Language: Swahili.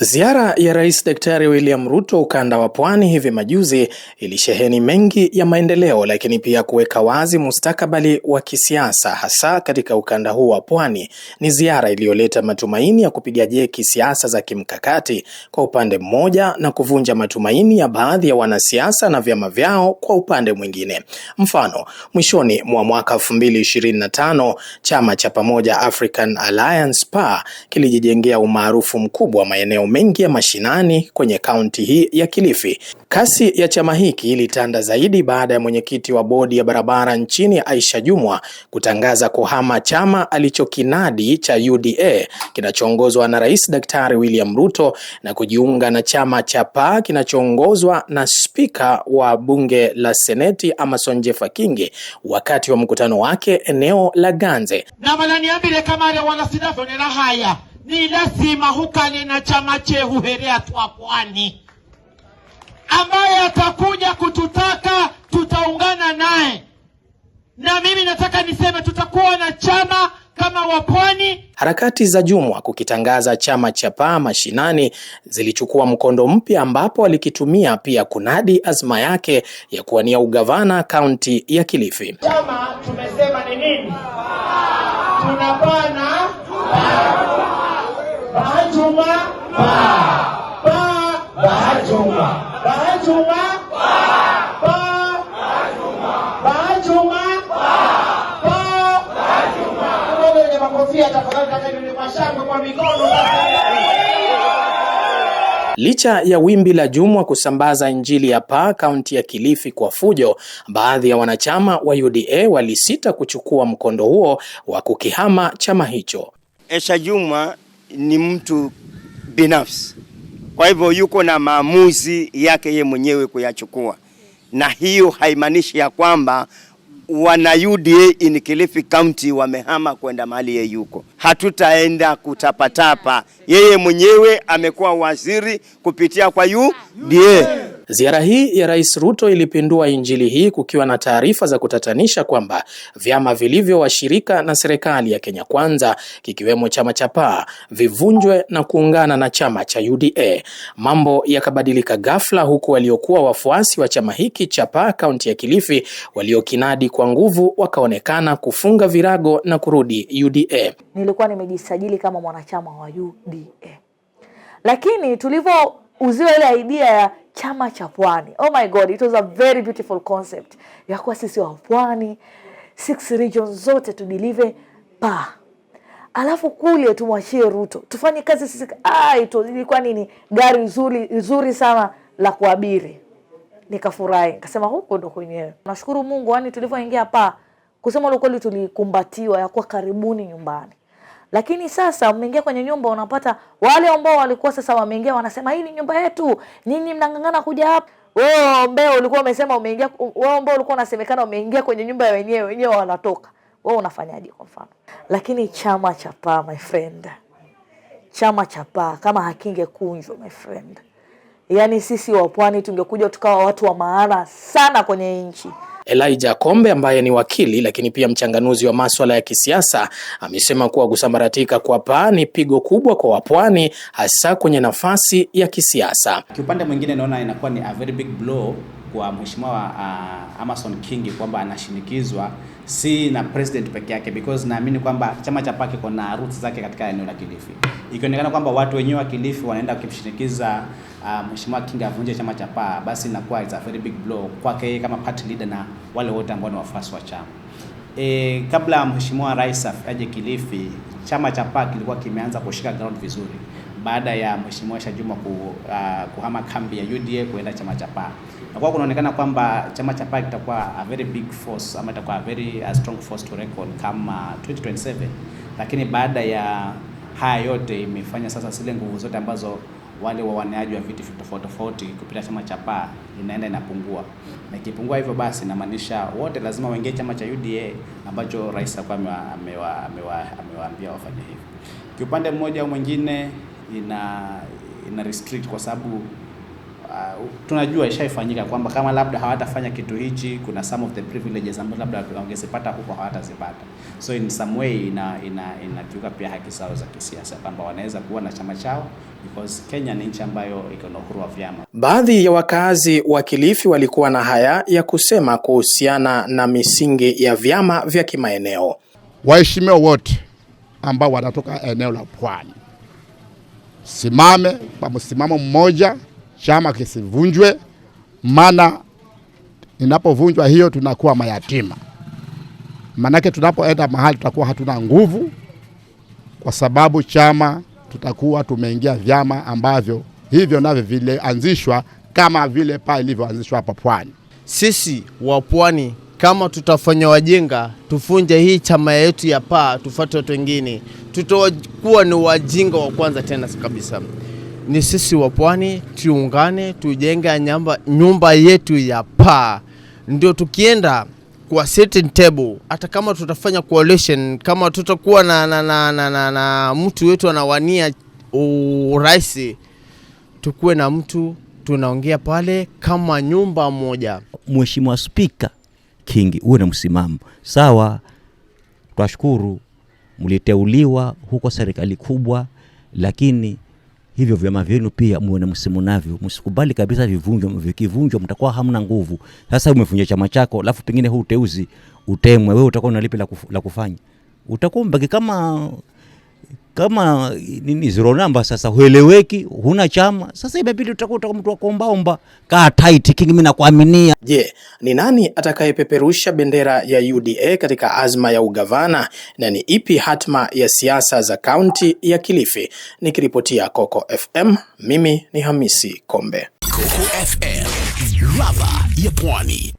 Ziara ya Rais Daktari William Ruto ukanda wa Pwani hivi majuzi ilisheheni mengi ya maendeleo, lakini pia kuweka wazi mustakabali wa kisiasa hasa katika ukanda huu wa Pwani. Ni ziara iliyoleta matumaini ya kupiga jeki siasa za kimkakati kwa upande mmoja na kuvunja matumaini ya baadhi ya wanasiasa na vyama vyao kwa upande mwingine. Mfano, mwishoni mwa mwaka 2025 chama cha Pamoja African Alliance PA kilijijengea umaarufu mkubwa maeneo mengi ya mashinani kwenye kaunti hii ya Kilifi. Kasi ya chama hiki ilitanda zaidi baada ya mwenyekiti wa bodi ya barabara nchini Aisha Jumwa kutangaza kuhama chama alichokinadi cha UDA kinachoongozwa na Rais Daktari William Ruto na kujiunga na chama cha PA kinachoongozwa na Spika wa bunge la Seneti Amason Jeffa Kingi wakati wa mkutano wake eneo la Ganze. Na malaniambile kamare wala sinafo nila haya ni lazima hukane na chama chehu herea tuwa Pwani ambaye atakuja kututaka tutaungana naye, na mimi nataka niseme tutakuwa na chama kama wa Pwani. Harakati za Jumwa kukitangaza chama cha PA mashinani zilichukua mkondo mpya ambapo alikitumia pia kunadi azma yake ya kuwania ugavana kaunti ya Kilifi. Chama tumesema ni nini? Tunapana Bahajuma Bahajuma Bahajuma Licha ya wimbi la Jumwa kusambaza injili ya PA kaunti ya Kilifi kwa fujo, baadhi ya wanachama wa UDA walisita kuchukua mkondo huo wa kukihama chama hicho. Aisha Jumwa ni mtu binafsi, kwa hivyo yuko na maamuzi yake yeye mwenyewe kuyachukua, na hiyo haimaanishi ya kwamba wana UDA in Kilifi County wamehama kwenda mahali yeye yuko. Hatutaenda kutapatapa, yeye mwenyewe amekuwa waziri kupitia kwa UDA. Ziara hii ya Rais Ruto ilipindua injili hii kukiwa na taarifa za kutatanisha kwamba vyama vilivyo washirika na serikali ya Kenya Kwanza kikiwemo chama cha PA vivunjwe na kuungana na chama cha UDA. Mambo yakabadilika ghafla, huku waliokuwa wafuasi wa chama hiki cha PA kaunti ya Kilifi waliokinadi kwa nguvu wakaonekana kufunga virago na kurudi UDA. Nilikuwa nimejisajili kama mwanachama wa UDA, lakini uziwa ile idea ya chama cha Pwani, oh my god, it was a very beautiful concept ya kuwa sisi wa Pwani 6 regions zote tudilive PA, alafu kule tumwachie Ruto tufanye kazi sisi. Ilikuwa nini, gari nzuri sana la kuabiri. Nikafurahi, nikasema huko ndo kwenyewe. Nashukuru Mungu, yani tulivyoingia PA, kusema ule kweli tulikumbatiwa ya kuwa karibuni nyumbani. Lakini sasa umeingia kwenye nyumba, unapata wale ambao walikuwa sasa wameingia wanasema hii ni nyumba yetu, nyinyi mnangangana kuja hapa. Wewe ambao ulikuwa umesema umeingia, wewe ambao ulikuwa unasemekana umeingia kwenye nyumba ya wenyewe wanatoka, wewe unafanyaje kwa mfano? Lakini chama cha PA, my friend, chama cha PA kama hakingekunjwa, my friend, yani sisi wa Pwani tungekuja tukawa watu wa maana sana kwenye nchi. Elijah Kombe ambaye ni wakili lakini pia mchanganuzi wa masuala ya kisiasa amesema kuwa kusambaratika kwa PA ni pigo kubwa kwa wapwani hasa kwenye nafasi ya kisiasa. Kiupande mwingine naona inakuwa ni a very big blow kwa mheshimiwa Amason Kingi kwamba anashinikizwa si na president peke yake, because naamini kwamba chama cha PA kiko na roots zake katika eneo la Kilifi. Ikionekana kwamba watu wenyewe wa Kilifi wanaenda kumshinikiza mheshimiwa Kingi avunje chama cha PA, basi inakuwa it's a very big blow kwake kama party leader na wale wote ambao ni wafuasi wa chama. Kabla mheshimiwa rais aje Kilifi, chama cha PA kilikuwa kimeanza kushika ground vizuri baada ya mheshimiwa Aisha Jumwa kuhama kambi ya UDA kuenda chama cha PA. Na kwa kunaonekana kwamba chama cha PA kitakuwa a very big force, ama itakuwa a very strong force to reckon kama 2027. Lakini baada ya haya yote imefanya sasa zile nguvu zote ambazo wale wawaniaji wa viti tofauti kupitia chama cha PA inaenda inapungua. Na ikipungua hivyo basi inamaanisha wote lazima waingie chama cha UDA ambacho rais alikuwa amewaambia wafanye hivyo. Kiupande mmoja au mwingine ina restrict kwa sababu tunajua ishaifanyika kwamba kama labda hawatafanya kitu hichi, kuna some of the privileges ambazo labda wangezipata huko hawatazipata. So in some way inakiuka pia haki zao za kisiasa kwamba wanaweza kuwa na chama chao, because Kenya ni nchi ambayo iko na uhuru wa vyama. Baadhi ya wakazi wa Kilifi walikuwa na haya ya kusema kuhusiana na misingi ya vyama vya kimaeneo. Waheshimiwa wote ambao wanatoka eneo la Pwani, simame kwa msimamo mmoja, chama kisivunjwe, maana inapovunjwa hiyo tunakuwa mayatima. Manake tunapoenda mahali tutakuwa hatuna nguvu, kwa sababu chama tutakuwa tumeingia vyama ambavyo hivyo navyo vilianzishwa kama vile pale ilivyoanzishwa hapa Pwani. Sisi wa Pwani kama tutafanya wajenga, tufunje hii chama yetu ya PAA, tufuate watu wengine, tutakuwa ni wajinga wa kwanza tena kabisa. Ni sisi wa Pwani tuungane, tujenge nyumba yetu ya PAA, ndio tukienda kwa certain table, hata kama tutafanya coalition, kama tutakuwa na mtu wetu anawania urais, tukuwe na mtu tunaongea pale kama nyumba moja. Mheshimiwa Spika Kingi, uwe na msimamo sawa. Twashukuru mliteuliwa huko serikali kubwa, lakini hivyo vyama vyenu pia muwe na msimamo navyo. Msikubali kabisa vivunjwe, vikivunjwa mtakuwa hamna nguvu. Sasa umevunja chama chako, alafu pengine huu uteuzi utemwe, wewe utakuwa unalipi la kufanya? Utakuwa mbaki kama nini zero number. Sasa hueleweki, huna chama. Sasa ibabidi utakuwa mtu wa kuombaomba. Kaa tight Kingi, mimi nakuaminia. Je, ni nani atakayepeperusha bendera ya UDA katika azma ya ugavana, na ni ipi hatma ya siasa za kaunti ya Kilifi? Nikiripotia Coco FM, mimi ni Hamisi Kombe. Coco FM, ladha ya Pwani.